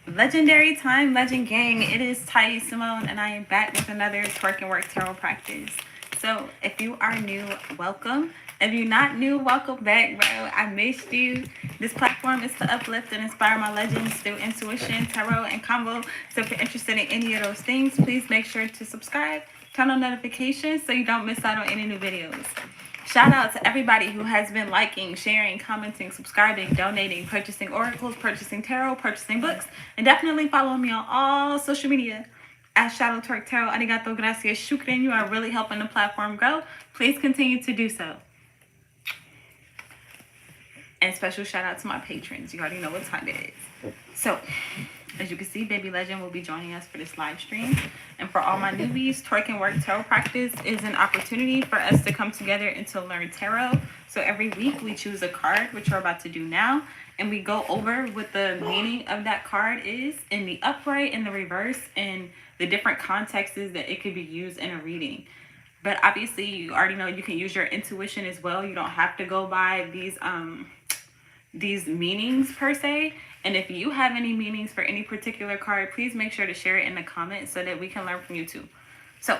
Legendary time, Legend Gang. It is Ty Simone, and I am back with another Twerk and Work Tarot Practice. So, if you are new, welcome. If you're not new, welcome back, bro. I missed you. This platform is to uplift and inspire my legends through intuition, tarot, and combo. So, if you're interested in any of those things, please make sure to subscribe, turn on notifications so you don't miss out on any new videos. Shout out to everybody who has been liking, sharing, commenting, subscribing, donating, purchasing oracles, purchasing tarot, purchasing books, and definitely follow me on all social media at Shadow Twerk Tarot. Arigato, gracias, shukran. You are really helping the platform grow. Please continue to do so. And special shout out to my patrons. You already know what time it is. So, as you can see, Baby Legend will be joining us for this live stream. And for all my newbies, Twerk and Work Tarot Practice is an opportunity for us to come together and to learn tarot. So every week we choose a card, which we're about to do now. And we go over what the meaning of that card is in the upright, in the reverse, and the different contexts that it could be used in a reading. But obviously, you already know you can use your intuition as well. You don't have to go by these meanings per se. And if you have any meanings for any particular card, please make sure to share it in the comments so that we can learn from you too. So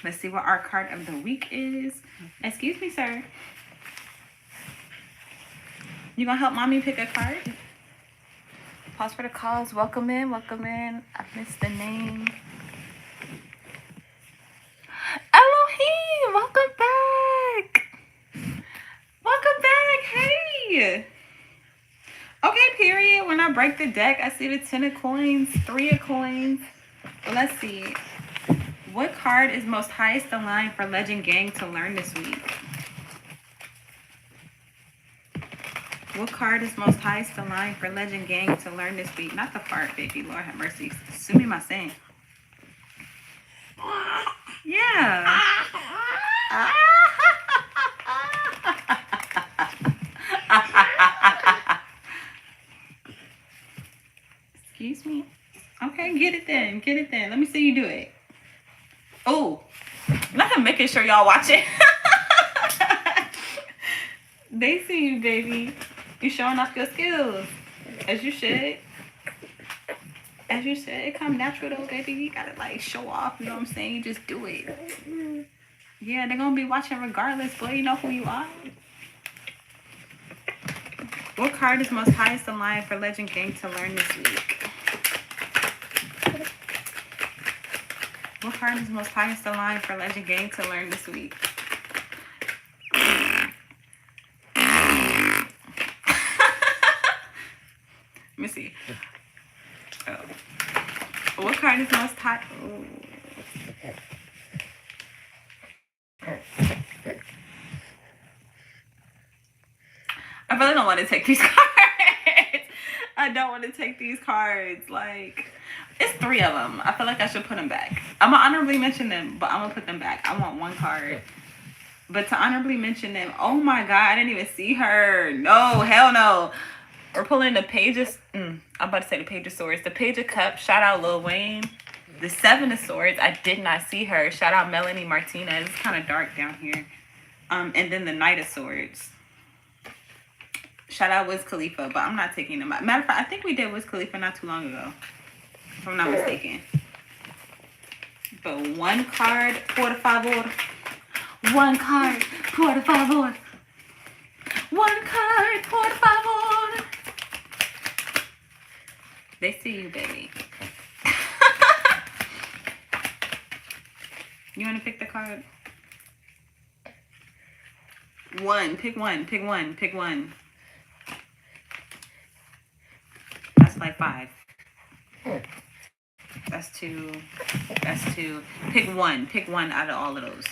let's see what our card of the week is. Excuse me, sir. You gonna help mommy pick a card? Pause for the calls. Welcome in, welcome in. I missed the name. Elohim, welcome back. Welcome back. Hey. Okay, period. When I break the deck, I see the 10 of coins, 3 of coins. Well, let's see. What card is most highest in line for Legend Gang to learn this week? What card is most highest in line for Legend Gang to learn this week? Not the fart, baby. Lord have mercy. Sue me my saying. Yeah. Excuse me. Okay, get it then. Get it then. Let me see you do it. Oh, I'm making sure y'all watch it. They see you, baby. You showing off your skills. As you should. As you should. It come natural though, baby. You gotta like show off. You know what I'm saying? You just do it. Yeah, they're gonna be watching regardless, boy. You know who you are. What card is most highest in line for Legend Gang to learn this week? What card is most highest in line for Legend Gang to learn this week? Let me see. Oh. What card is most high? Oh. I really don't want to take these cards. I don't want to take these cards. Like, it's 3 of them. I feel like I should put them back. I'm going to honorably mention them, but I'm going to put them back. I want 1 card. But to honorably mention them, oh my God, I didn't even see her. No, hell no. We're pulling the Page of... I'm about to say the Page of Swords. The Page of Cups. Shout out Lil Wayne. The 7 of Swords. I did not see her. Shout out Melanie Martinez. It's kind of dark down here. And then the Knight of Swords. Shout out Wiz Khalifa, but I'm not taking them out. Matter of fact, I think we did Wiz Khalifa not too long ago, if I'm not mistaken. But 1 card, por favor. 1 card, por favor. 1 card, por favor. They see you, baby. You want to pick the card? 1. Pick 1. Pick 1. Pick 1. That's like 5. That's 2. That's 2. Pick 1. Pick 1 out of all of those.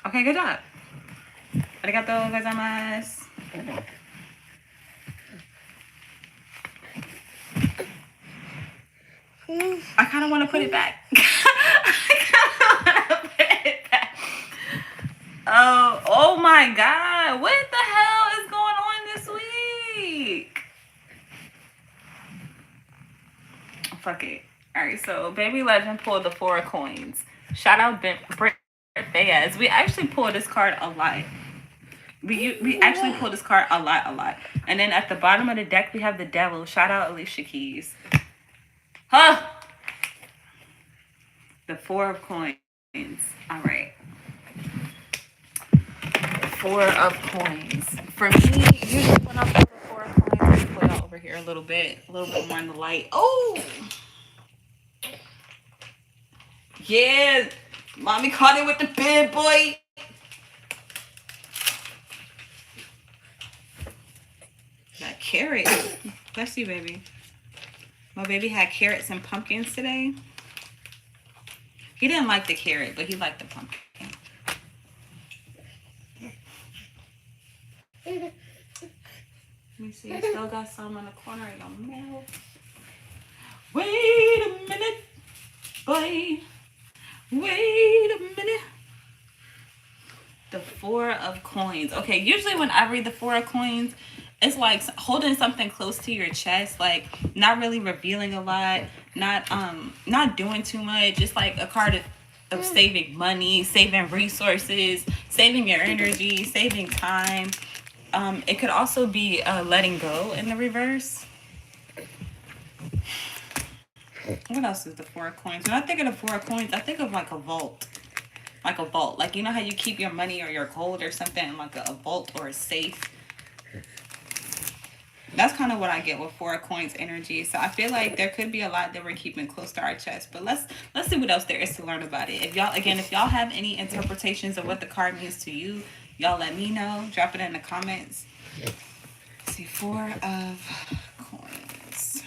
Okay, good job. Arigato gozaimasu. I kind of want to put it back. Oh my God. What the hell is going on this week? Fuck it. All right, so Baby Legend pulled the 4 of coins. Shout out Britt Fayez. We actually pulled this card a lot. We actually pull this card a lot. And then at the bottom of the deck, we have the Devil. Shout out Alicia Keys. Huh? The Four of Coins. All right. Four of Coins. For me, usually when I pull the Four of Coins, I pull it out over here a little bit more in the light. Oh! Yeah! Mommy caught it with the big boy. That carrot. Bless you, baby. My baby had carrots and pumpkins today. He didn't like the carrot, but he liked the pumpkin. Let me see. You still got some in the corner of your mouth. Wait a minute, boy. Wait a minute. The Four of Coins. Okay, usually when I read the Four of Coins, it's like holding something close to your chest, like not really revealing a lot, not doing too much. Just like a card of saving money, saving resources, saving your energy, saving time. It could also be letting go in the reverse. What else is the Four of Coins? When I think of the Four of Coins, I think of like a vault. Like a vault. Like, you know how you keep your money or your gold or something in like a vault or a safe? That's kind of what I get with Four of Coins energy. So I feel like there could be a lot that we're keeping close to our chest. But let's see what else there is to learn about it. If y'all have any interpretations of what the card means to you, y'all let me know. Drop it in the comments. Let's see, Four of Coins.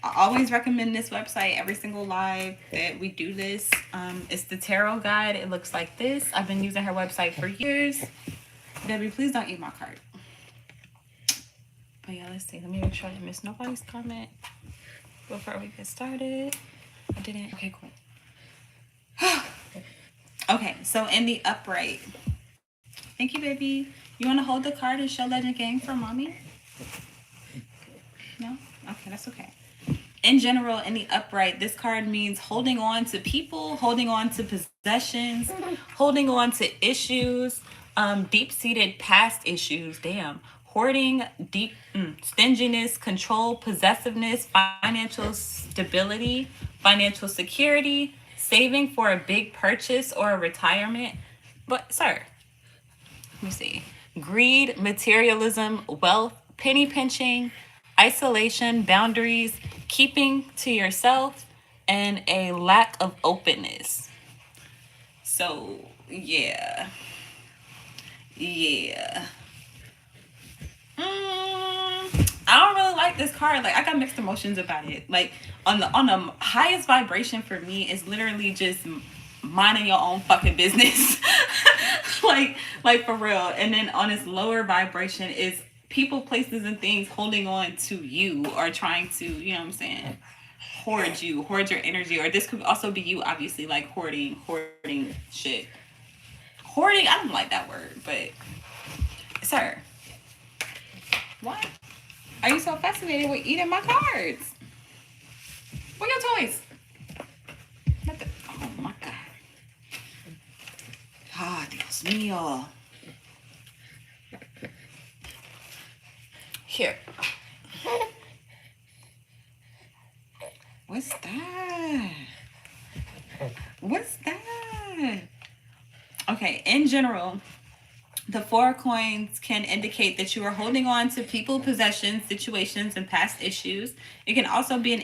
I always recommend this website every single live that we do this. It's the tarot guide. It looks like this. I've been using her website for years. Debbie, please don't eat my card. But yeah, let's see. Let me make sure I didn't miss nobody's comment before we get started. I didn't. Okay, cool. Okay, so in the upright. Thank you, baby. You want to hold the card and show Legend Gang for mommy? No? Okay, that's okay. In general, in the upright, this card means holding on to people, holding on to possessions, holding on to issues, deep-seated past issues, hoarding, stinginess, control, possessiveness, financial stability, financial security, saving for a big purchase or a retirement. But, sir, let me see. Greed, materialism, wealth, penny pinching, isolation, boundaries, keeping to yourself, and a lack of openness. So, yeah. I don't really like this card. Like, I got mixed emotions about it. Like, on the highest vibration for me is literally just minding your own fucking business. like for real. And then on its lower vibration is people, places, and things holding on to you or trying to, you know what I'm saying, hoard your energy. Or this could also be you, obviously, like hoarding shit. Hoarding, I don't like that word, but sir, what? Are you so fascinated with eating my cards? Where your toys? Oh my God. Ah, Dios mío. Here. What's that? What's that? Okay, in general, the Four of Coins can indicate that you are holding on to people, possessions, situations, and past issues. It can also be an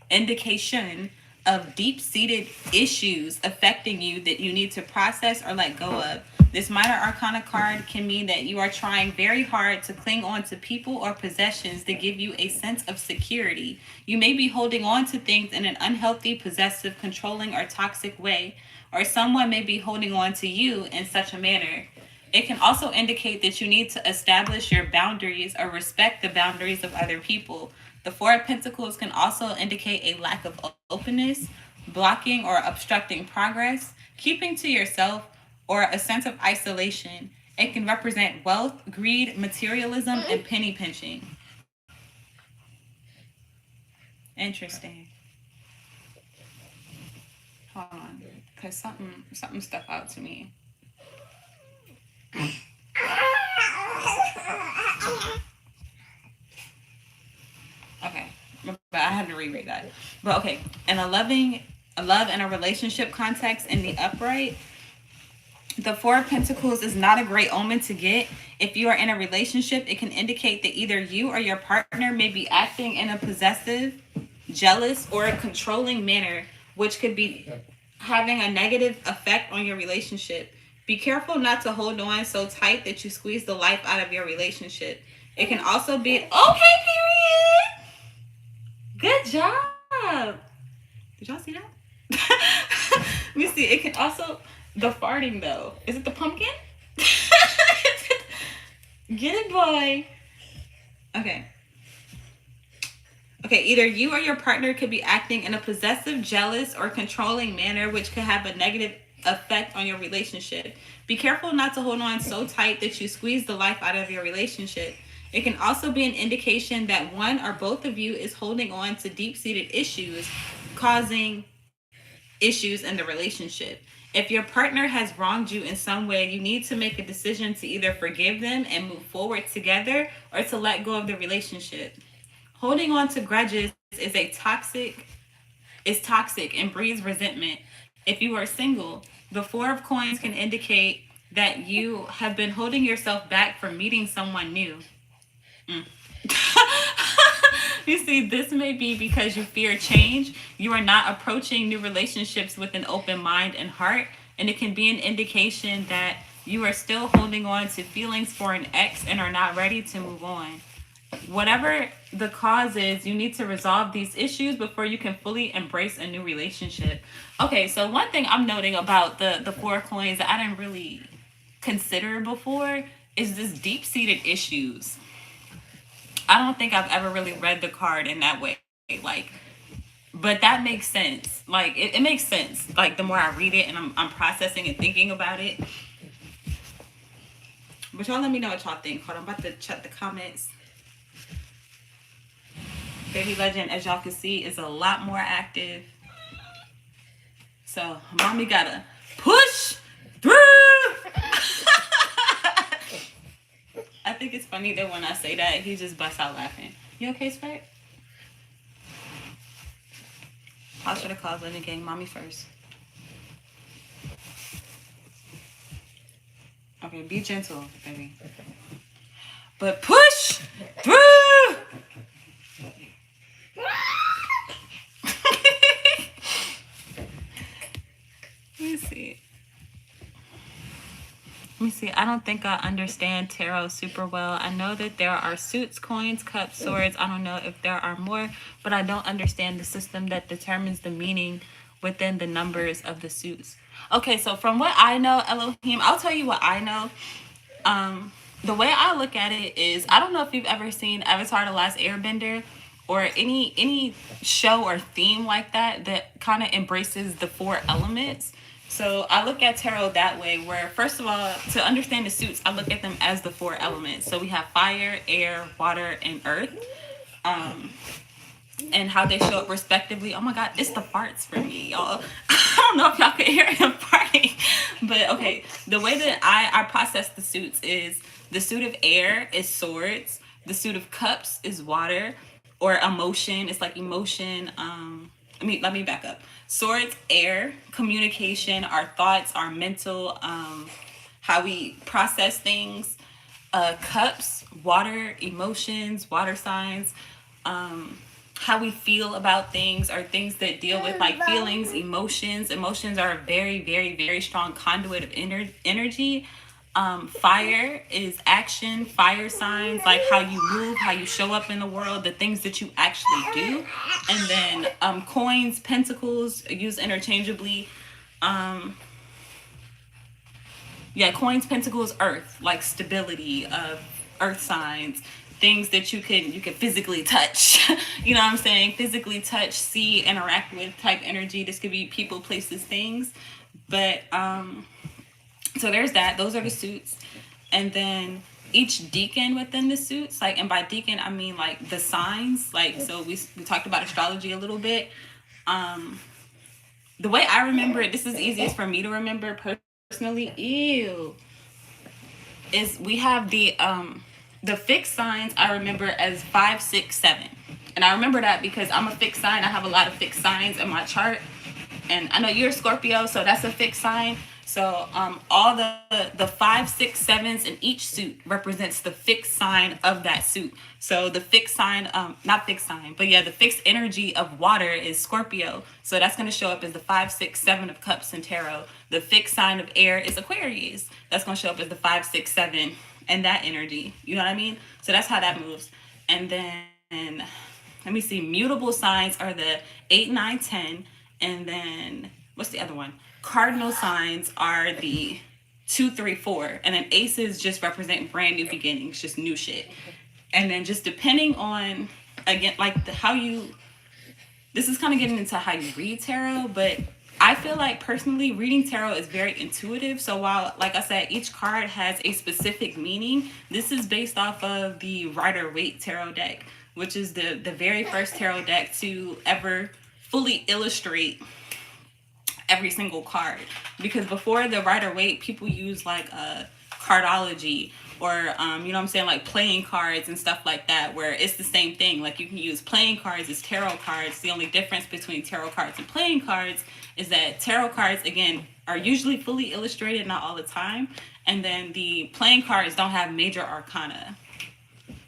indication of deep-seated issues affecting you that you need to process or let go of. This minor arcana card can mean that you are trying very hard to cling on to people or possessions that give you a sense of security. You may be holding on to things in an unhealthy, possessive, controlling, or toxic way, or someone may be holding on to you in such a manner. It can also indicate that you need to establish your boundaries or respect the boundaries of other people. The Four of Pentacles can also indicate a lack of openness, blocking or obstructing progress, keeping to yourself, or a sense of isolation. It can represent wealth, greed, materialism, and penny pinching. Interesting. Hold on, because something stuck out to me. Okay, but I had to reread that. But okay, in a love and a relationship context in the upright, the Four of Pentacles is not a great omen to get. If you are in a relationship, it can indicate that either you or your partner may be acting in a possessive, jealous, or a controlling manner, which could be having a negative effect on your relationship. Be careful not to hold on so tight that you squeeze the life out of your relationship. It can also be, okay, period. Good job. Did y'all see that? Let me see. It can also, the farting though. Is it the pumpkin? Get it, boy. Okay. Okay, either you or your partner could be acting in a possessive, jealous, or controlling manner, which could have a negative effect on your relationship. Be careful not to hold on so tight that you squeeze the life out of your relationship. It can also be an indication that one or both of you is holding on to deep-seated issues, causing issues in the relationship. If your partner has wronged you in some way, you need to make a decision to either forgive them and move forward together or to let go of the relationship. Holding on to grudges is toxic and breeds resentment. If you are single, the Four of Coins can indicate that you have been holding yourself back from meeting someone new. You see, this may be because you fear change. You are not approaching new relationships with an open mind and heart, and it can be an indication that you are still holding on to feelings for an ex and are not ready to move on. Whatever the cause is, you need to resolve these issues before you can fully embrace a new relationship. Okay, so one thing I'm noting about the Four of Coins that I didn't really consider before is this deep-seated issues. I don't think I've ever really read the card in that way. Like, but that makes sense. Like, it makes sense. Like, the more I read it and I'm processing and thinking about it. But y'all let me know what y'all think. Hold on, I'm about to check the comments. Baby Legend, as y'all can see, is a lot more active. So, mommy gotta push through. I think it's funny that when I say that, he just busts out laughing. You okay, Sprite? I should have called Legend Gang mommy first. Okay, be gentle, baby. But push through. Let me see. I don't think I understand tarot super well. I know that there are suits, coins, cups, swords. I don't know if there are more, but I don't understand the system that determines the meaning within the numbers of the suits. Okay, so from what I know, Elohim, I'll tell you what I know. The way I look at it is, I don't know if you've ever seen Avatar: The Last Airbender or any show or theme like that kind of embraces the four elements. So I look at tarot that way, where first of all, to understand the suits, I look at them as the four elements. So we have fire, air, water, and earth, and how they show up respectively. Oh my God, it's the farts for me, y'all. I don't know if y'all can hear him farting, but okay. The way that I process the suits is the suit of air is swords, the suit of cups is water or emotion. It's like emotion. Let me back up. Swords, air, communication, our thoughts, our mental, how we process things. Cups, water, emotions, water signs, how we feel about things, or things that deal with like feelings, emotions. Emotions are a very, very, very strong conduit of energy. Fire is action, fire signs, like how you move, how you show up in the world, the things that you actually do. And then coins, pentacles, used interchangeably. Coins, pentacles, earth, like stability, earth signs, things that you can physically touch. You know what I'm saying? Physically touch, see, interact with type energy. This could be people, places, things. But so there's that. Those are the suits. And then each deacon within the suits, like, and by deacon, I mean like the signs. Like, so we talked about astrology a little bit. the way I remember it, this is easiest for me to remember personally. Ew. Is we have the fixed signs I remember as 5, 6, 7. And I remember that because I'm a fixed sign. I have a lot of fixed signs in my chart. And I know you're a Scorpio, so that's a fixed sign. So all the 5, 6, 7s in each suit represents the fixed sign of that suit. So the fixed sign, not fixed sign, but yeah, the fixed energy of water is Scorpio. So that's going to show up as the 5, 6, 7 of cups in tarot. The fixed sign of air is Aquarius. That's going to show up as the 5, 6, 7 and that energy. You know what I mean? So that's how that moves. And then let me see, mutable signs are the 8, 9, 10. And then what's the other one? Cardinal signs are the 2, 3, 4. And then aces just represent brand new beginnings, just new shit. And then just depending on, again, like how you, this is kind of getting into how you read tarot, but I feel like personally reading tarot is very intuitive. So while, like I said, each card has a specific meaning, this is based off of the Rider-Waite tarot deck, which is the very first tarot deck to ever fully illustrate every single card. Because before the Rider-Waite, people use like a cardology or you know what I'm saying, like playing cards and stuff like that, where it's the same thing. Like you can use playing cards as tarot cards. The only difference between tarot cards and playing cards is that tarot cards, again, are usually fully illustrated, not all the time. And then the playing cards don't have major arcana.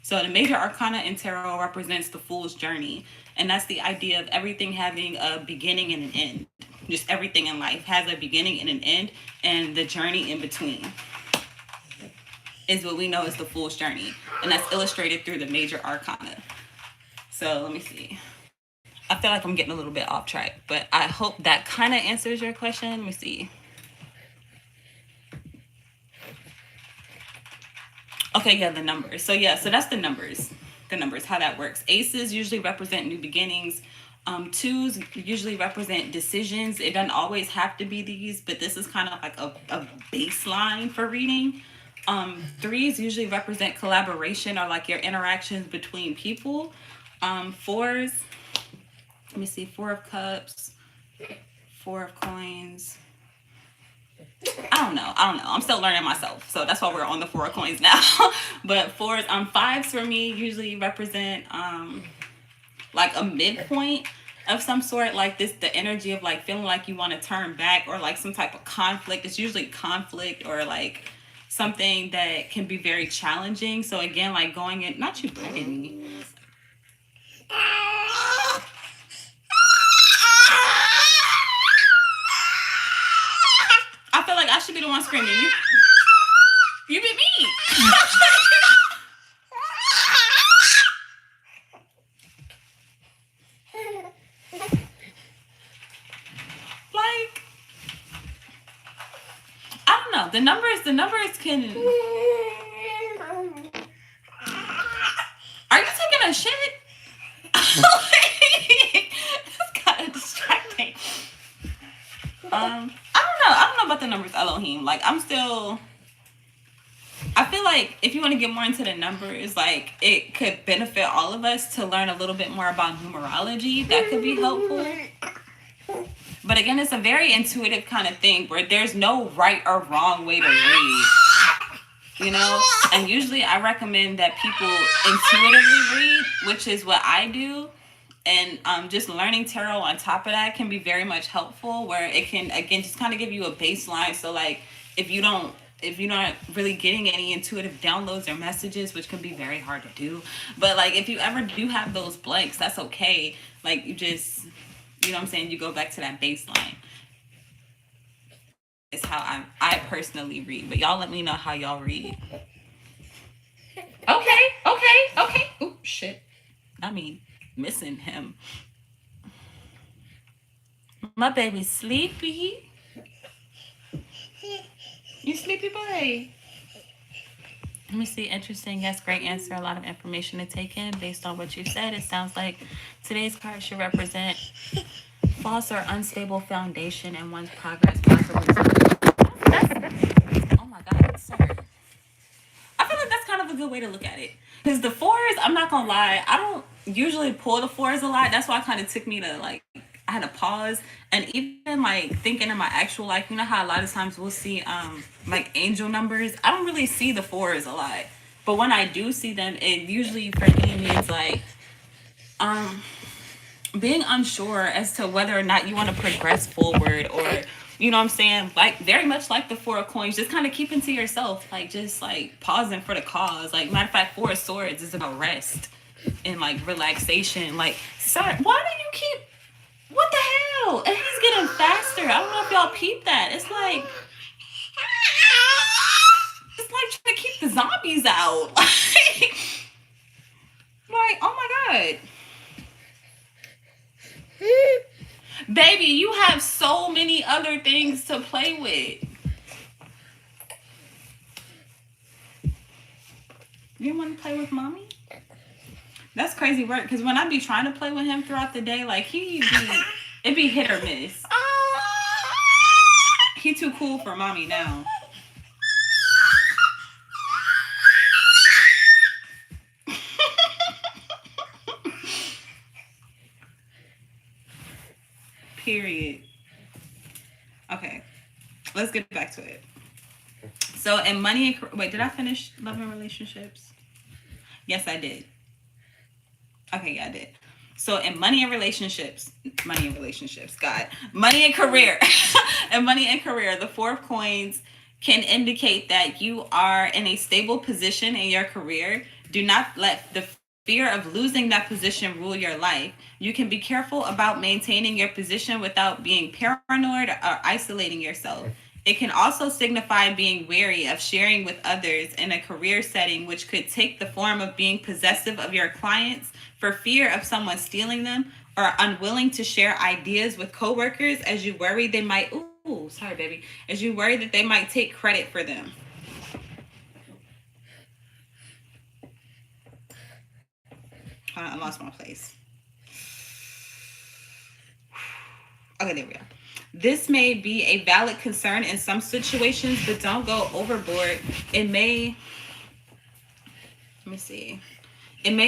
So the major arcana in tarot represents the fool's journey. And that's the idea of everything having a beginning and an end. Just everything in life has a beginning and an end, and the journey in between is what we know as the fool's journey. And that's illustrated through the major arcana. So let me see. I feel like I'm getting a little bit off track, but I hope that kind of answers your question. Let me see. Okay, yeah, the numbers. So yeah, so that's the numbers. The numbers, how that works. Aces usually represent new beginnings. 2s usually represent decisions. It doesn't always have to be these, but this is kind of like a baseline for reading. 3s usually represent collaboration or like your interactions between people. 4s, let me see, 4 of cups, 4 of coins. I don't know. I'm still learning myself. So that's why we're on the 4 of coins now. But 4s, 5s for me usually represent like a midpoint of some sort, like this, the energy of like feeling like you want to turn back or like some type of conflict. It's usually conflict or like something that can be very challenging. So again, like going in, not you begging me. I feel like I should be the one screaming. You bit me. Like, I don't know. The numbers can. Are you taking a shit? That's kind of distracting. I don't know about the numbers, Elohim. Like, I feel like if you want to get more into the numbers, like it could benefit all of us to learn a little bit more about numerology. That could be helpful. But again, it's a very intuitive kind of thing where there's no right or wrong way to read, you know? And usually I recommend that people intuitively read, which is what I do. And just learning tarot on top of that can be very much helpful, where it can, again, just kind of give you a baseline. So like if you're not really getting any intuitive downloads or messages, which can be very hard to do, but like if you ever do have those blanks, that's okay. Like you just, you know what I'm saying, you go back to that baseline. It's how I personally read, but y'all let me know how y'all read. Okay. Ooh, shit. I mean, missing him. My baby's sleepy. You sleepy boy? Let me see. Interesting. Yes, great answer. A lot of information to take in based on what you said. It sounds like today's card should represent false or unstable foundation in one's progress. Oh my God, sir. I feel like that's kind of a good way to look at it. Because the 4s, I'm not going to lie, I don't usually pull the 4s a lot. That's why it kind of took me to like, I had to pause. And even like thinking in my actual life, you know how a lot of times we'll see like angel numbers. I don't really see the fours a lot, but when I do see them, it usually for me means like um being unsure as to whether or not you want to progress forward, or you know what I'm saying, like very much like the four of coins, just kind of keeping to yourself, like just like pausing for the cause. Like matter of fact, four of swords is about rest and like relaxation. Like, sorry, why do you keep, what the hell? And he's getting faster. I don't know if y'all peep that. It's like trying to keep the zombies out. Like, oh my god. Baby, you have so many other things to play with. You want to play with mommy? That's crazy work, because when I be trying to play with him throughout the day, like it be hit or miss. He too cool for mommy now. Period. Okay, let's get back to it. So in money and, wait, did I finish love and relationships? Yes, I did. Okay, yeah, I did. So in money and relationships, God, money and career, and money and career, the four of coins can indicate that you are in a stable position in your career. Do not let the fear of losing that position rule your life. You can be careful about maintaining your position without being paranoid or isolating yourself. It can also signify being wary of sharing with others in a career setting, which could take the form of being possessive of your clients for fear of someone stealing them, or unwilling to share ideas with coworkers as you worry they might, ooh, sorry, baby, as you worry that they might take credit for them. I lost my place. Okay, there we go. This may be a valid concern in some situations, but don't go overboard. It may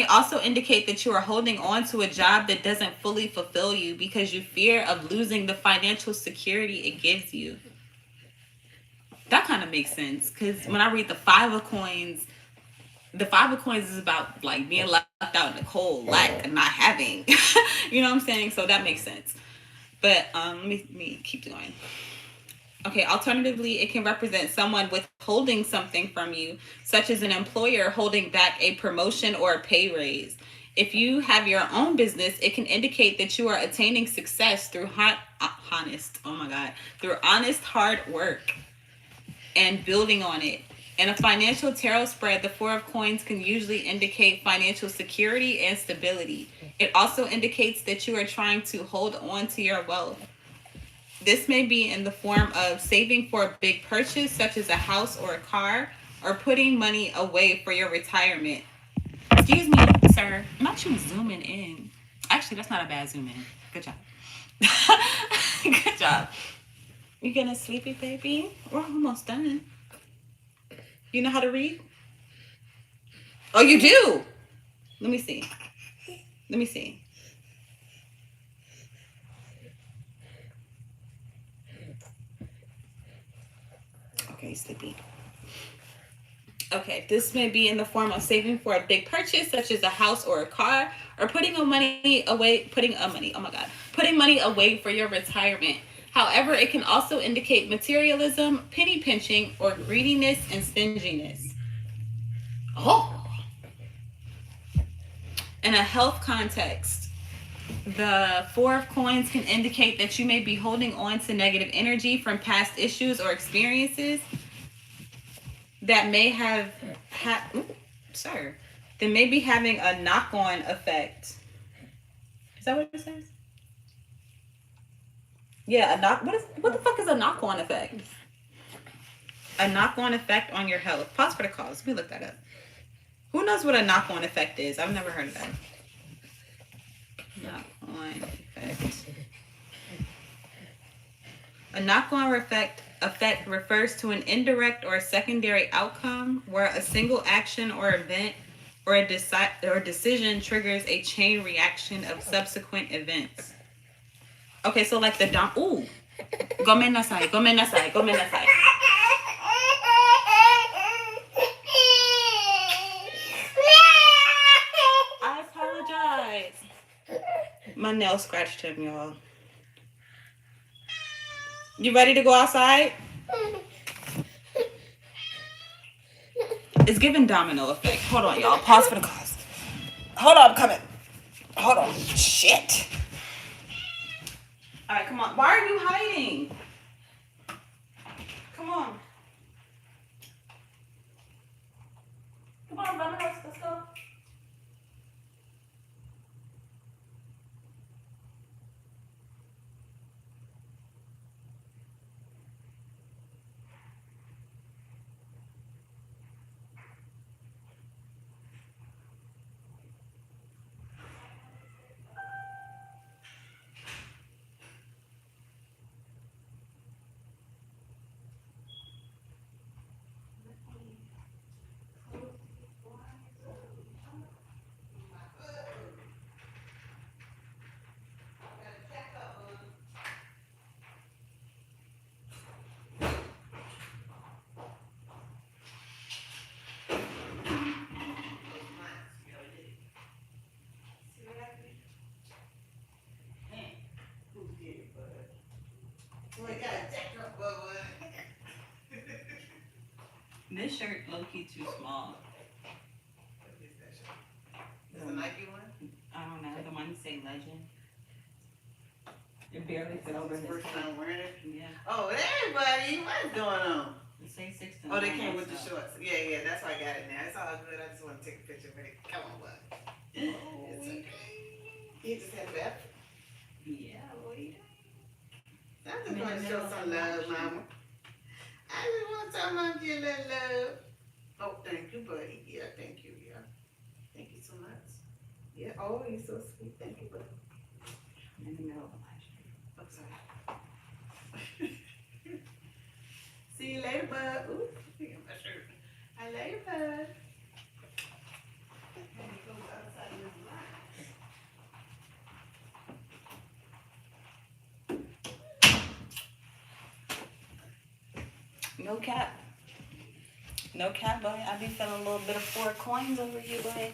also indicate that you are holding on to a job that doesn't fully fulfill you because you fear of losing the financial security it gives you. That kind of makes sense, because when I read the five of coins is about like being left out in the cold, lack and not having. You know what I'm saying? So that makes sense. But let me keep going. Okay, alternatively, it can represent someone withholding something from you, such as an employer holding back a promotion or a pay raise. If you have your own business, it can indicate that you are attaining success through honest hard work and building on it. In a financial tarot spread, the four of coins can usually indicate financial security and stability. It also indicates that you are trying to hold on to your wealth. This may be in the form of saving for a big purchase, such as a house or a car, or putting money away for your retirement. Excuse me, sir. I'm not you zooming in. Actually, that's not a bad zoom in. Good job. Good job. You getting sleepy, baby? We're almost done. You know how to read? Oh, you do? Let me see. Okay, sleepy. Okay, this may be in the form of saving for a big purchase, such as a house or a car, or putting money away for your retirement. However, it can also indicate materialism, penny pinching, or greediness and stinginess. Oh. In a health context, the four of coins can indicate that you may be holding on to negative energy from past issues or experiences that may have that may be having a knock-on effect. Is that what it says? Yeah, what the fuck is a knock-on effect? A knock-on effect on your health. Pause for the cause. Let me look that up. Who knows what a knock-on effect is? I've never heard of that. Knock-on effect. A knock-on effect refers to an indirect or secondary outcome where a single action or event or a decision triggers a chain reaction of subsequent events. Okay, so like the dom. Ooh. Go men na side. Go men na side. Go men na side. I apologize. My nail scratched him, y'all. You ready to go outside? It's giving domino effect. Hold on, y'all. Pause for the cause. Hold on, I'm coming. Hold on. Shit. All right, come on. Why are you hiding? Come on. Come on, Domino's. Let's go. This shirt low-key too small. Is it a Nike one? I don't know. The one you say legend. It barely fit over his First head. time wearing it? Yeah. Oh, everybody, what's going on? It say 16. Oh, they came with the shorts. Yeah, that's why I got it now. It's all good. I just want to take a picture of it. Come on, bud. Oh, It's okay. You just had a bath. yeah, what are you doing? I'm just going to show some love, mama. I just want to tell mom you a little love. Oh, thank you, buddy. Yeah, thank you. Yeah. Thank you so much. Yeah. Oh, you're so sweet. Thank you, buddy. I'm in the middle of a live stream. I'm sorry. See you later, bud. Ooh, look at my shirt. I love you, bud. Let me go outside of this line. No cap. No cap, boy. I be feeling a little bit of 4 coins over you, boy.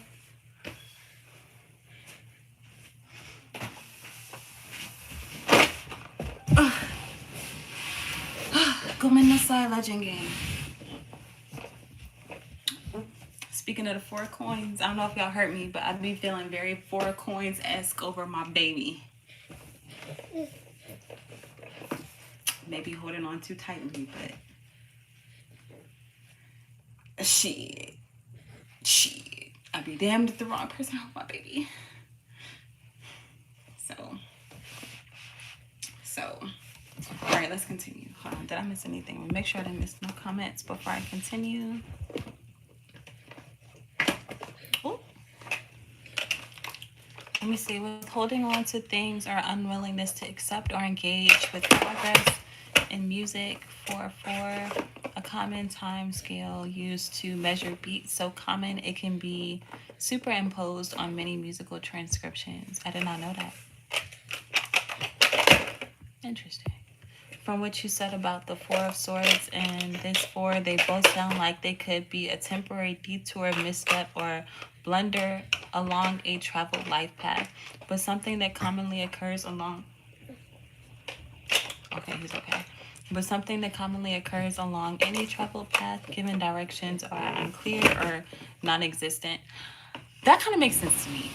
Come in the side legend game. Speaking of the 4 coins, I don't know if y'all heard me, but I be feeling very 4 coins-esque over my baby. Maybe holding on too tightly, but shit. I be damned if the wrong person help my baby. So, all right, let's continue. Hold on, did I miss anything? Make sure I didn't miss no comments before I continue. Ooh. Let me see. Withholding on to things or unwillingness to accept or engage with progress in music. 4/4, a common time scale used to measure beats, so common it can be superimposed on many musical transcriptions. I did not know that. Interesting. From what you said about the 4 of Swords and this 4, they both sound like they could be a temporary detour, misstep, or blunder along a traveled life path, but something that commonly occurs along... Okay, he's okay. But something that commonly occurs along any traveled path, given directions are unclear or non-existent. That kind of makes sense to me.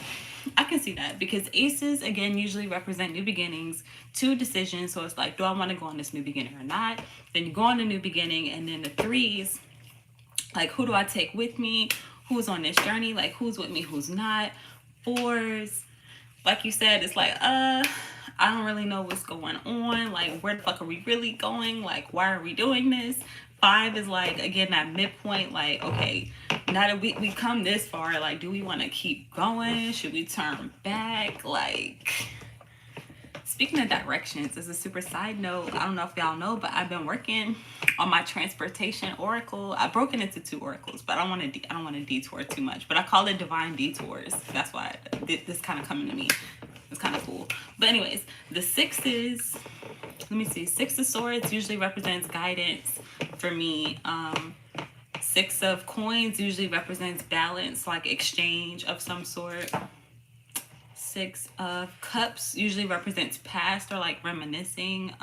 I can see that because aces, again, usually represent new beginnings, 2 decisions. So it's like, do I want to go on this new beginning or not? Then you go on a new beginning. And then the 3s, like, who do I take with me? Who's on this journey? Like, who's with me? Who's not? 4s, like you said, it's like, I don't really know what's going on. Like, where the fuck are we really going? Like, why are we doing this? 5 is like, again, that midpoint, like, okay, now that we come this far, like, do we want to keep going? Should we turn back? Like, speaking of directions, as a super side note, I don't know if y'all know, but I've been working on my transportation oracle. I broke it into 2 oracles, but I don't want to detour too much, but I call it divine detours. That's why this kind of coming to me. It's kind of cool. But anyways, the sixes, let me see. Six of Swords usually represents guidance for me. Six of Coins usually represents balance, like exchange of some sort. Six of Cups usually represents past or like reminiscing,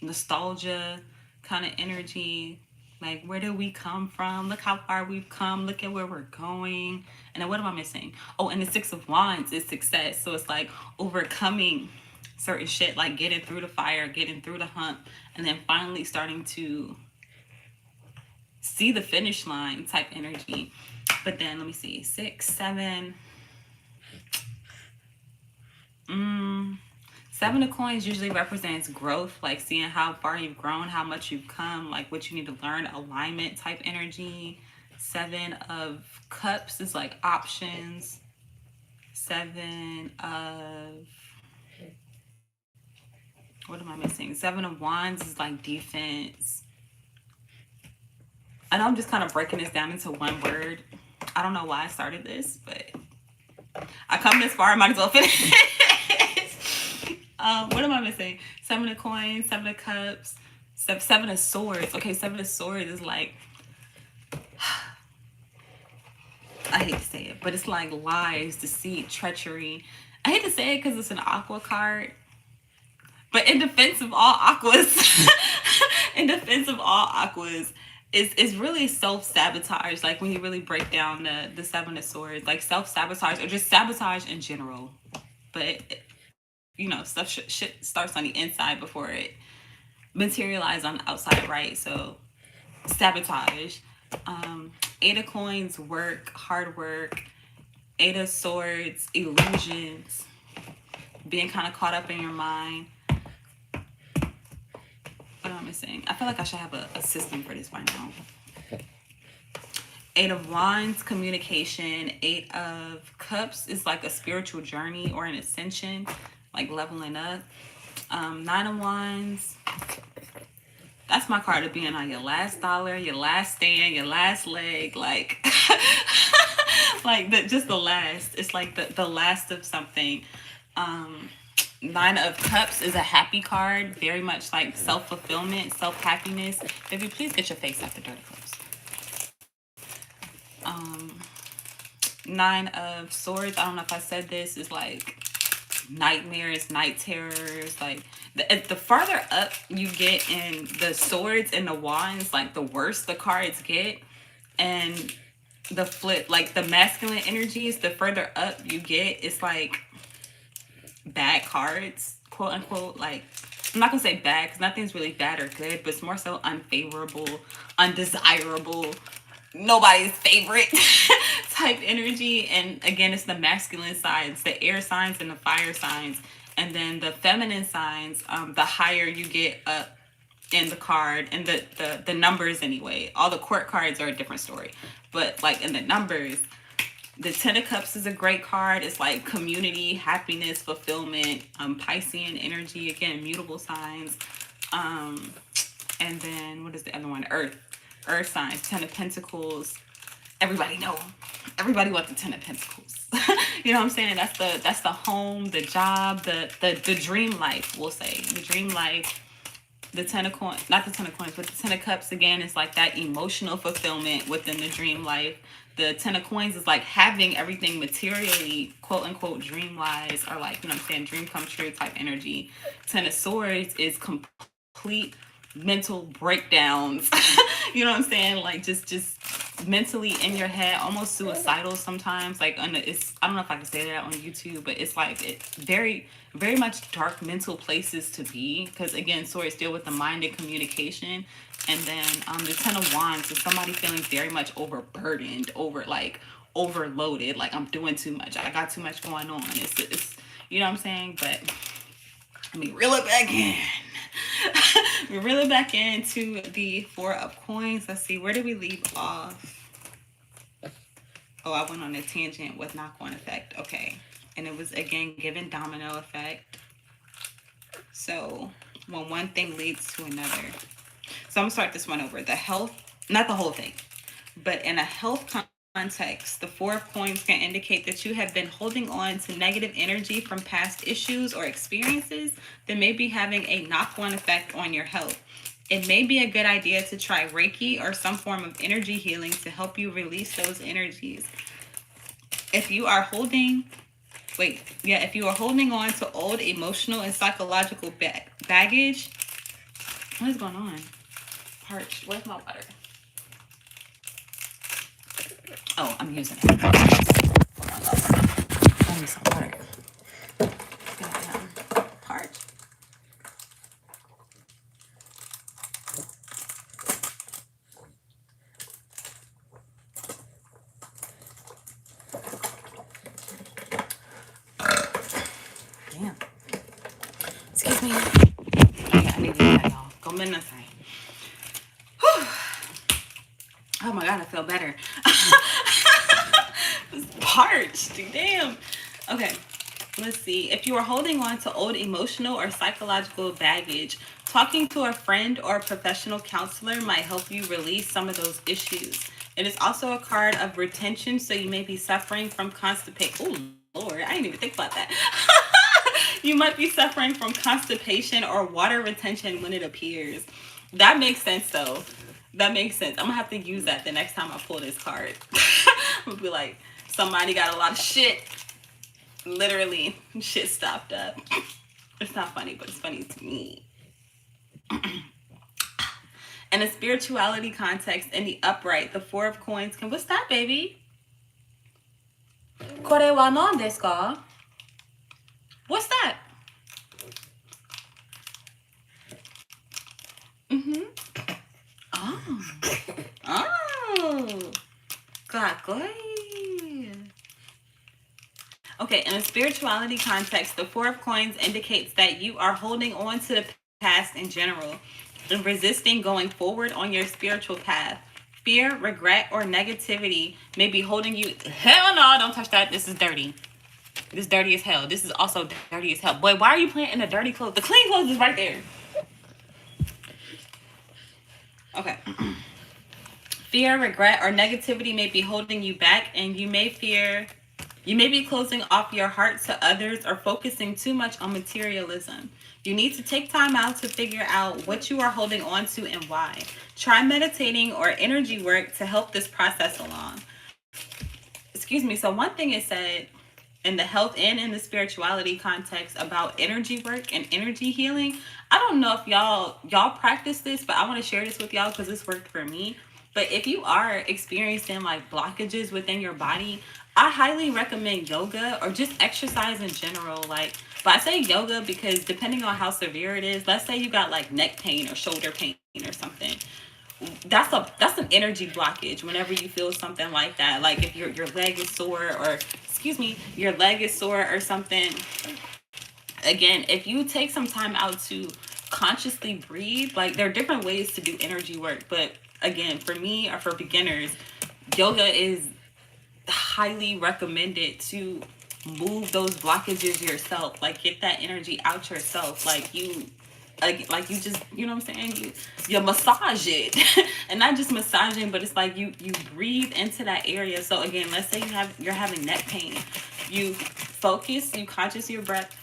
nostalgia kind of energy. Like, where did we come from? Look how far we've come. Look at where we're going. And then what am I missing? Oh, and the Six of Wands is success. So it's like overcoming certain shit, like getting through the fire, getting through the hump, and then finally starting to see the finish line type energy. But then let me see. 6, 7. Seven of Coins usually represents growth, like seeing how far you've grown, how much you've come, like what you need to learn, alignment type energy. Seven of Cups is like options. Seven of, what am I missing? Seven of Wands is like defense. I know I'm just kind of breaking this down into one word. I don't know why I started this, but I come this far, I might as well finish. What am I missing? Seven of Coins, Seven of Cups, Seven of Swords. Okay, Seven of Swords is like, I hate to say it, but it's like lies, deceit, treachery. I hate to say it because it's an aqua card, but in defense of all aquas, in defense of all aquas, is really self-sabotage. Like when you really break down the Seven of Swords, like self-sabotage or just sabotage in general. But you know, stuff shit starts on the inside before it materializes on the outside, right? So sabotage. Eight of Coins, work, hard work. Eight of Swords, illusions, being kind of caught up in your mind. What am I missing? I feel like I should have a system for this by now. Eight of Wands, communication. Eight of Cups is like a spiritual journey or an ascension, like leveling up. Nine of Wands, that's my card of being on your last dollar, your last stand, your last leg, like like just the last. It's like the last of something. Nine of Cups is a happy card, very much like self-fulfillment, self-happiness. Baby, please get your face off the dirty clothes. Nine of Swords, I don't know if I said this, is like nightmares, night terrors. Like the farther up you get in the Swords and the Wands, like the worse the cards get. And the flip, like the masculine energies, the further up you get, it's like bad cards, quote unquote. Like, I'm not gonna say bad because nothing's really bad or good, but it's more so unfavorable, undesirable, nobody's favorite type energy. And again, it's the masculine signs, the air signs and the fire signs. And then the feminine signs, the higher you get up in the card and the numbers anyway. All the court cards are a different story. But like in the numbers, the Ten of Cups is a great card. It's like community, happiness, fulfillment, Piscean energy, again, mutable signs. And then what is the other one? Earth signs, Ten of Pentacles. Everybody know. Everybody wants the Ten of Pentacles. You know what I'm saying? That's the home, the job, the dream life, we'll say. The dream life. The Ten of Coins, not the Ten of Coins, but the Ten of Cups, again, is like that emotional fulfillment within the dream life. The Ten of Coins is like having everything materially, quote unquote, dream wise, or like, you know what I'm saying, dream come true type energy. Ten of Swords is complete mental breakdowns. You know what I'm saying? Like just mentally in your head, almost suicidal sometimes. Like it's, I don't know if I can say that on YouTube, but it's like it's very, very much dark mental places to be. Because again, swords deal with the mind and communication. And then the Ten of Wands is somebody feeling very much overburdened, overloaded. Like I'm doing too much. I got too much going on. It's you know what I'm saying? But let me reel it back in. We reel it back into the Four of Coins. Let's see, where did we leave off? Oh, I went on a tangent with knock-on effect. Okay. And it was, again, given domino effect. So when one thing leads to another. So I'm going to start this one over. The health, not the whole thing, but in a health context, the Four of Coins can indicate that you have been holding on to negative energy from past issues or experiences that may be having a knock-on effect on your health. It may be a good idea to try Reiki or some form of energy healing to help you release those energies. If you are holding, if you are holding on to old emotional and psychological baggage, what is going on? Parched. Where's my water? Oh, I'm using it. Hold on, I need some water. Parched. Damn. Excuse me. Okay, I need to do that, y'all. Go midnight. Oh my god, I feel better. It's parched. Damn. Okay, let's see. If you are holding on to old emotional or psychological baggage, talking to a friend or a professional counselor might help you release some of those issues. It is also a card of retention, so you may be suffering from constipation. Oh, Lord, I didn't even think about that. You might be suffering from constipation or water retention when it appears. That makes sense, though. That makes sense. I'm gonna have to use that the next time I pull this card. I'm gonna be like, somebody got a lot of shit. Literally, shit stopped up. It's not funny, but it's funny to me. In a spirituality context, in the upright, the Four of Coins can... What's that, baby? Kore wa nan desu ka? What's that? Mm-hmm. Oh. Oh. Okay, in a spirituality context, the Four of Coins indicates that you are holding on to the past in general and resisting going forward on your spiritual path. Fear, regret, or negativity may be holding you... Hell no, don't touch that. This is dirty. This is dirty as hell. This is also dirty as hell. Boy, why are you playing in the dirty clothes? The clean clothes is right there. Okay. Fear, regret, or negativity may be holding you back, and you may be closing off your heart to others or focusing too much on materialism. You need to take time out to figure out what you are holding on to and why. Try meditating or energy work to help this process along. Excuse me. So one thing it said in the health and in the spirituality context about energy work and energy healing. I don't know if y'all practice this, but I want to share this with y'all because this worked for me. But if you are experiencing like blockages within your body, I highly recommend yoga or just exercise in general. Like, but I say yoga because depending on how severe it is, let's say you got like neck pain or shoulder pain or something. That's an energy blockage whenever you feel something like that. Like if your leg is sore or your leg is sore or something. Again, if you take some time out to consciously breathe, like there are different ways to do energy work, but again, for me or for beginners, yoga is highly recommended to move those blockages yourself. Like get that energy out yourself. Like you just, you know what I'm saying? You massage it. And not just massaging, but it's like you breathe into that area. So again, let's say you're having neck pain. You focus, you conscious your breath,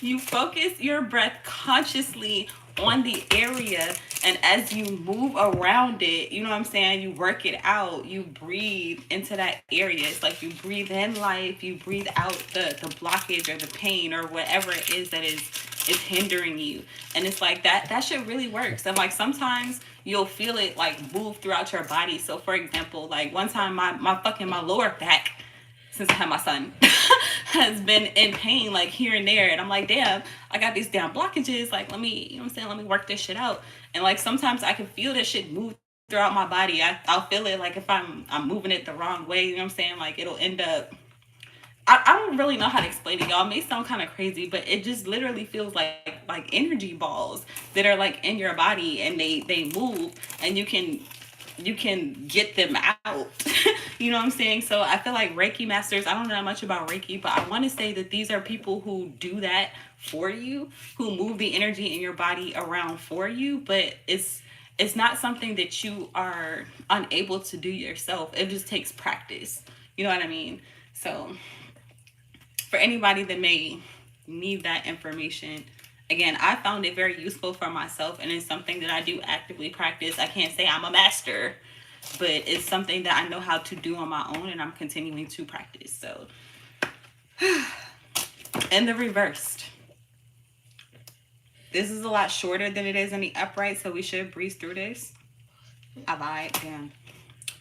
you focus your breath consciously on the area, and as you move around it, you know what I'm saying, you work it out, you breathe into that area. It's like you breathe in life, you breathe out the blockage or the pain or whatever it is that is hindering you. And it's like that shit really works. And like sometimes you'll feel it like move throughout your body. So for example, like one time my lower back, since I had my son, has been in pain like here and there, and I'm like, damn, I got these damn blockages, like let me work this shit out. And like sometimes I can feel that shit move throughout my body. I'll feel it like if I'm moving it the wrong way, you know what I'm saying, like it'll end up, I don't really know how to explain it, y'all. It may sound kind of crazy, but it just literally feels like energy balls that are like in your body, and they move, and you can get them out. You know what I'm saying? So I feel like Reiki masters, I don't know that much about Reiki, but I want to say that these are people who do that for you, who move the energy in your body around for you. But it's It's not something that you are unable to do yourself. It just takes practice. You know what I mean? So for anybody that may need that information, again, I found it very useful for myself, and it's something that I do actively practice. I can't say I'm a master, but it's something that I know how to do on my own, and I'm continuing to practice. So, in the reversed, this is a lot shorter than it is in the upright, so we should breeze through this. I lied, damn.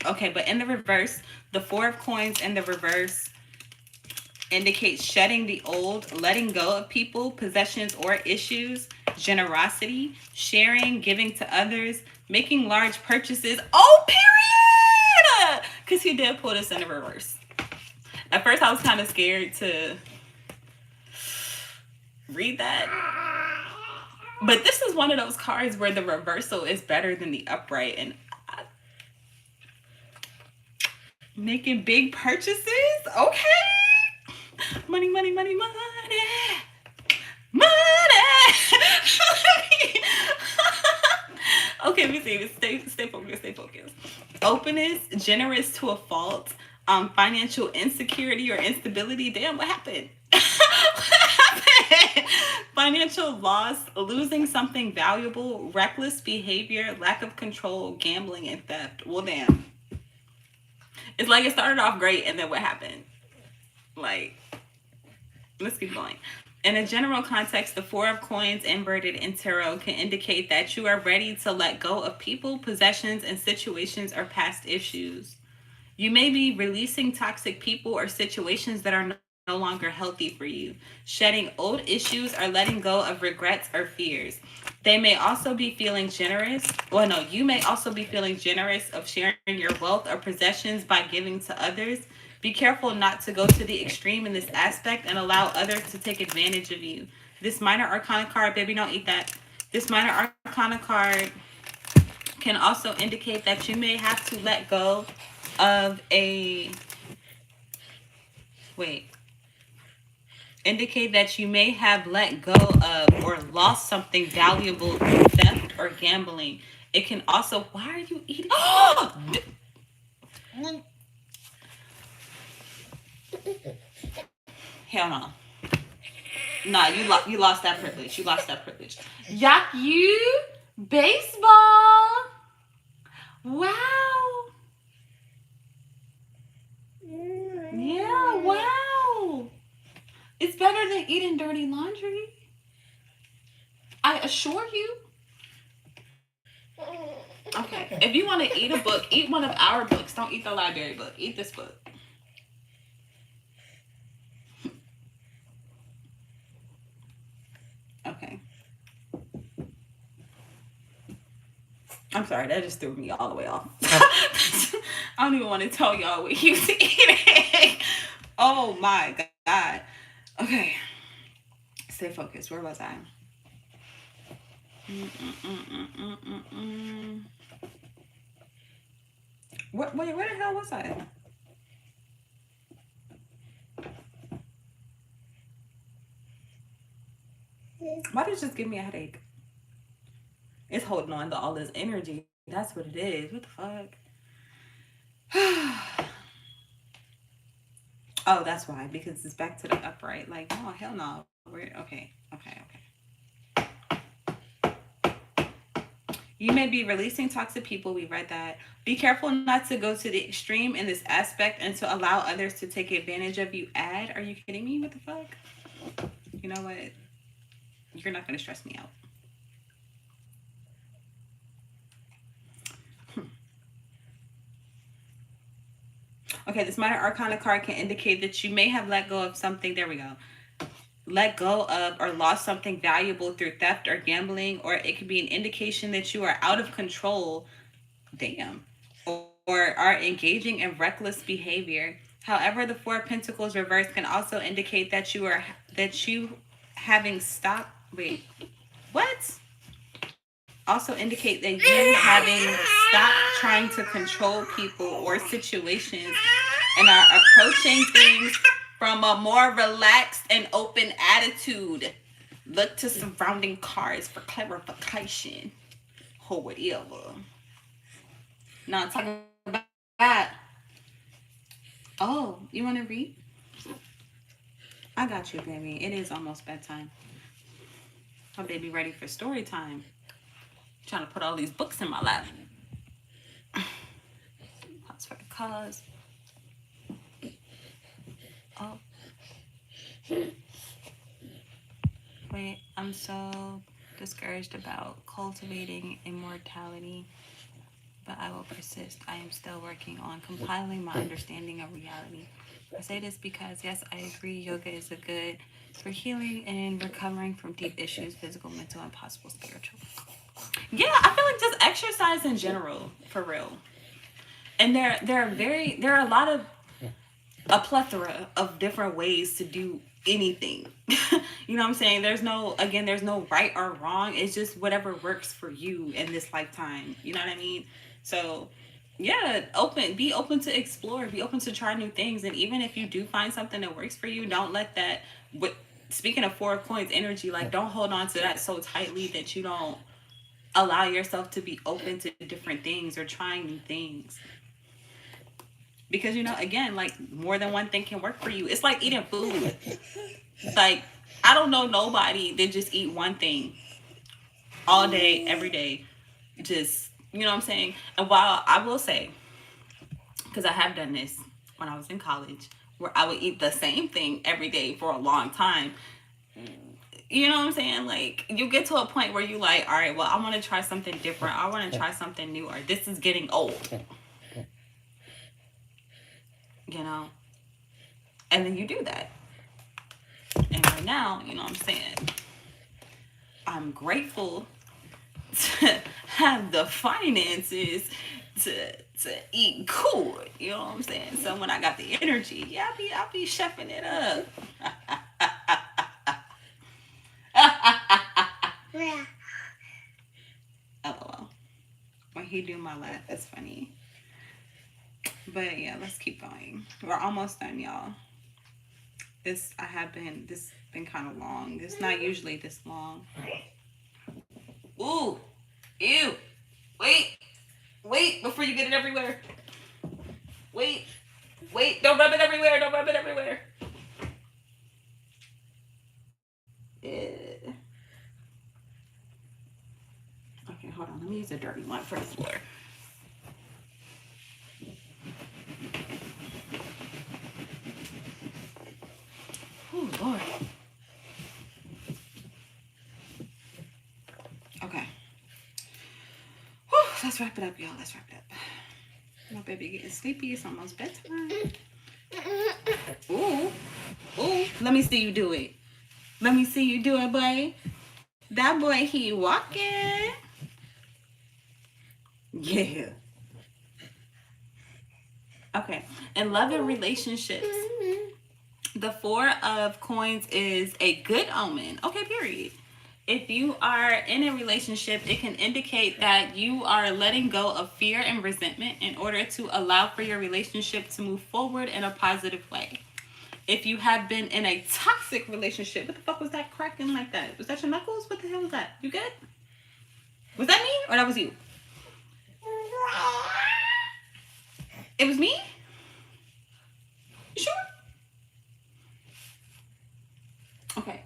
Okay, but in the reverse, the Four of Coins in the reverse indicates shedding the old, letting go of people, possessions, or issues, generosity, sharing, giving to others, making large purchases. Oh, period! Because he did pull this in the reverse. At first, I was kind of scared to read that. But this is one of those cards where the reversal is better than the upright. And making big purchases? Okay. Money, money, money, money. Money. Okay, let me see. Stay focused. Stay focused. Openness, generous to a fault, financial insecurity or instability. Damn, what happened? What happened? Financial loss, losing something valuable, reckless behavior, lack of control, gambling, and theft. Well, damn. It's like it started off great, and then what happened? Like, let's keep going. In a general context, the Four of Coins inverted in tarot can indicate that you are ready to let go of people, possessions, and situations or past issues. You may be releasing toxic people or situations that are no longer healthy for you, shedding old issues, or letting go of regrets or fears. They may also be feeling generous. Well, no, you may also be feeling generous of sharing your wealth or possessions by giving to others. Be careful not to go to the extreme in this aspect and allow others to take advantage of you. This minor arcana card, baby, don't eat that. This minor arcana card can also indicate that you may have to let go of a... Wait. Indicate that you may have let go of or lost something valuable through theft or gambling. It can also... Why are you eating? Hell no. Nah, you lost that privilege. You lost that privilege. Yak you baseball. Wow. Yeah, wow. It's better than eating dirty laundry. I assure you. Okay. If you want to eat a book, eat one of our books. Don't eat the library book. Eat this book. Okay. I'm sorry, that just threw me all the way off. I don't even want to tell y'all what he was eating. Oh my God. Okay. Stay focused. Where was I? Where the hell was I? Why did it just give me a headache? It's holding on to all this energy. That's what it is. What the fuck? Oh, that's why. Because it's back to the upright. Like, oh, hell no. Okay. You may be releasing toxic people. We read that. Be careful not to go to the extreme in this aspect and to allow others to take advantage of you. Are you kidding me? What the fuck? You know what? You're not going to stress me out. Okay, this minor arcana card can indicate that you may have let go of something. There we go. Let go of or lost something valuable through theft or gambling, or it could be an indication that you are out of control. Damn. Or are engaging in reckless behavior. However, the Four of Pentacles reverse can also indicate that you having stopped. Wait, what? Also indicate that you having stopped trying to control people or situations and are approaching things from a more relaxed and open attitude. Look to surrounding cards for clarification. or whatever. Not talking about that. Oh, you want to read? I got you, baby. It is almost bedtime. My baby ready for story time. Trying to put all these books in my lap. Pause for the cause. Oh. Wait, I'm so discouraged about cultivating immortality, but I will persist. I am still working on compiling my understanding of reality. I say this because, yes, I agree, yoga is a good for healing and recovering from deep issues, physical, mental, and possible spiritual. Yeah, I feel like just exercise in general, for real. And there are a lot of a plethora of different ways to do anything. You know what I'm saying? There's no right or wrong. It's just whatever works for you in this lifetime. You know what I mean? So yeah, be open to explore, be open to try new things. And even if you do find something that works for you, don't let that with speaking of 4 of Coins energy, like don't hold on to that so tightly that you don't allow yourself to be open to different things or trying new things. Because again, like more than one thing can work for you. It's like eating food. Like I don't know nobody that just eat one thing all day, every day. Just what I'm saying. And while I will say, because I have done this when I was in college, where I would eat the same thing every day for a long time. You know what I'm saying? Like you get to a point where you like, all right, well, I want to try something different. I want to try something new, or this is getting old. And then you do that. And right now, you know what I'm saying? I'm grateful to have the finances to eat good. You know what I'm saying? So when I got the energy, yeah, I'll be chefing it up. LOL. When he do my laugh, that's funny. But yeah, let's keep going. We're almost done, y'all. This been kind of long. It's not usually this long. Ooh, ew. Wait, before you get it everywhere. Wait, don't rub it everywhere. Okay, hold on. Let me use a dirty one for the floor. Oh, Lord. Okay. Whew, let's wrap it up, y'all. Let's wrap it up. My baby getting sleepy. It's almost bedtime. Ooh. Let me see you do it. Boy. That boy, he walking. Yeah. Okay. In love and relationships, the 4 of Coins is a good omen. Okay, period. If you are in a relationship, it can indicate that you are letting go of fear and resentment in order to allow for your relationship to move forward in a positive way. If you have been in a toxic relationship, what the fuck was that cracking like that? Was that your knuckles? What the hell was that? You good? Was that me or that was you? It was me? You sure? Okay.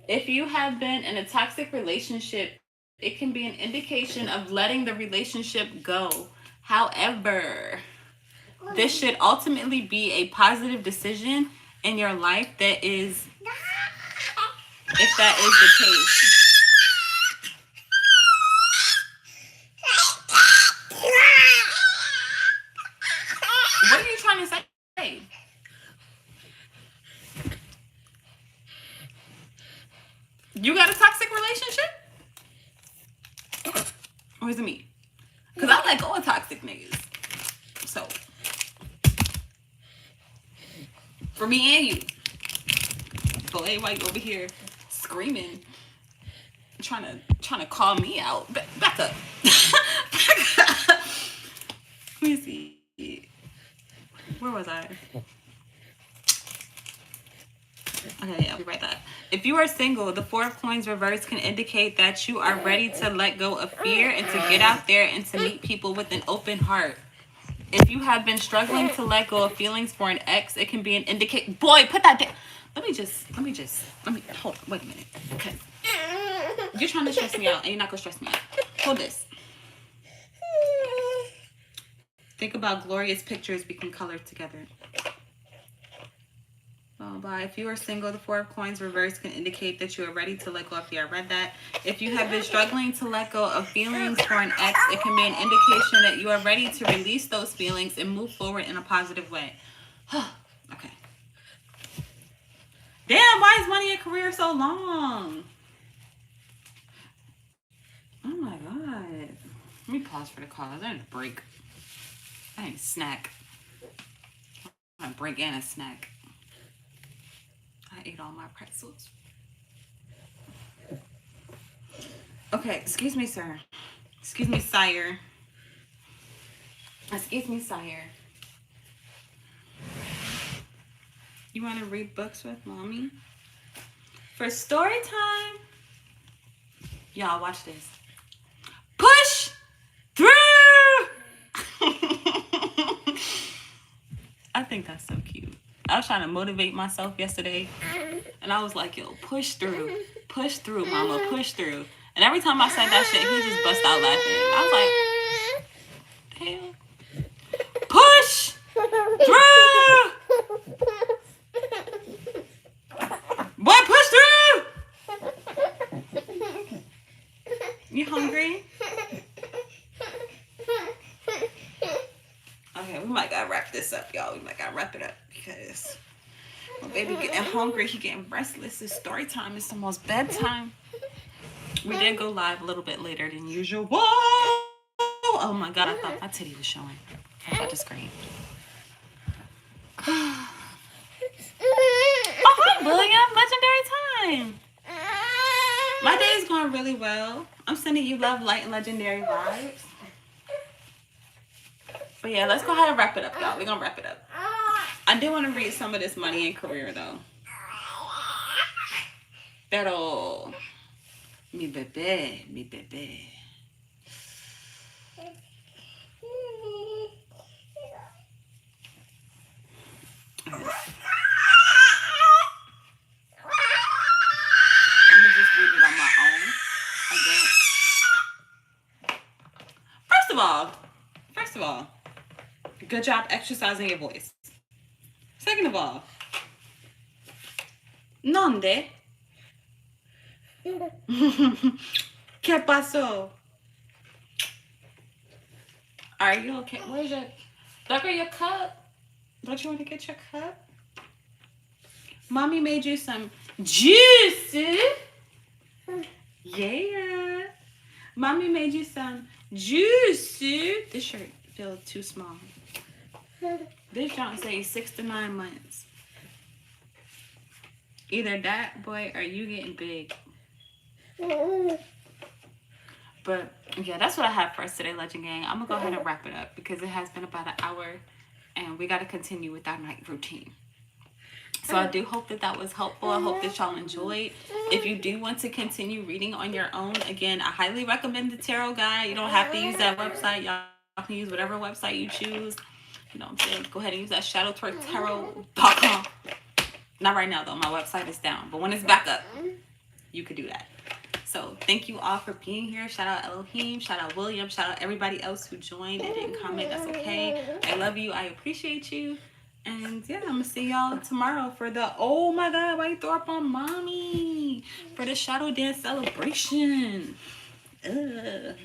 If you have been in a toxic relationship, it can be an indication of letting the relationship go. However, this should ultimately be a positive decision in your life if that is the case. What are you trying to say? You got a toxic relationship? Or is it me? Because I let go of toxic niggas. So, for me and you. Boy, why you over here screaming, trying to call me out? Back up. Let me see. Where was I? Okay, I'll be right back. If you are single, the Four of Coins reverse can indicate that you are ready to let go of fear and to get out there and to meet people with an open heart. If you have been struggling to let go of feelings for an ex, it can be an indicate. Boy, put that down. Let me hold on. Wait a minute. Okay. You're trying to stress me out, and you're not gonna stress me out. Hold this. Think about glorious pictures we can color together. Bye. If you are single, the Four of Coins reverse can indicate that you are ready to let go of fear. I read that. If you have been struggling to let go of feelings for an ex, it can be an indication that you are ready to release those feelings and move forward in a positive way. Okay. Damn, why is money and career so long? Oh my God. Let me pause for the cause. I need a break. I need a snack. I need a break and a snack. I ate all my pretzels. Okay, excuse me, sir. Excuse me, sire. Excuse me, sire. You want to read books with mommy? For story time. Y'all, watch this. Push through! I think that's so cute. I was trying to motivate myself yesterday, and I was like, yo, push through, mama, push through. And every time I said that shit, he just bust out laughing. I was like, damn, push through! Boy, push through! You hungry? Okay, we might gotta wrap this up, y'all. We might gotta wrap it up because my baby getting hungry. He getting restless. It's story time. It's almost bedtime. We did go live a little bit later than usual. Whoa! Oh my God, I thought my titty was showing. I about to scream. Oh, hi, William. Legendary time. My day is going really well. I'm sending you love, light, and legendary vibes. But yeah, let's go ahead and wrap it up, y'all. We're going to wrap it up. I do want to read some of this money and career, though. Pero, mi bebé. Let me just read it on my own. Again. First of all, good job exercising your voice. Second of all, ¿Dónde? ¿Qué pasó? Are you okay? Where's your... Look at your cup. Don't you want to get your cup? Mommy made you some juice. Yeah. Mommy made you some juice. This shirt feels too small. This junk says 6 to 9 months. Either that, boy, or you getting big. But yeah, that's what I have for us today, Legend Gang. I'm gonna go ahead and wrap it up because it has been about an hour and we got to continue with our night routine. So I do hope that that was helpful. I hope that y'all enjoyed. If you do want to continue reading on your own, again, I highly recommend the tarot guide. You don't have to use that website. Y'all can use whatever website you choose. You know what I'm saying? Go ahead and use that shadowtwerktarot.com. Not right now, though. My website is down. But when it's back up, you could do that. So thank you all for being here. Shout out Elohim. Shout out William. Shout out everybody else who joined and didn't comment. That's okay. I love you. I appreciate you. And yeah, I'm going to see y'all tomorrow for the... Oh my God, why you throw up on mommy? For the Shadow Dance celebration. Ugh.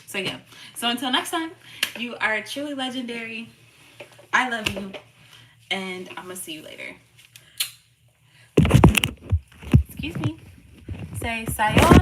So yeah. So until next time, you are truly legendary. I love you. And I'm going to see you later. Excuse me. Say sayonara.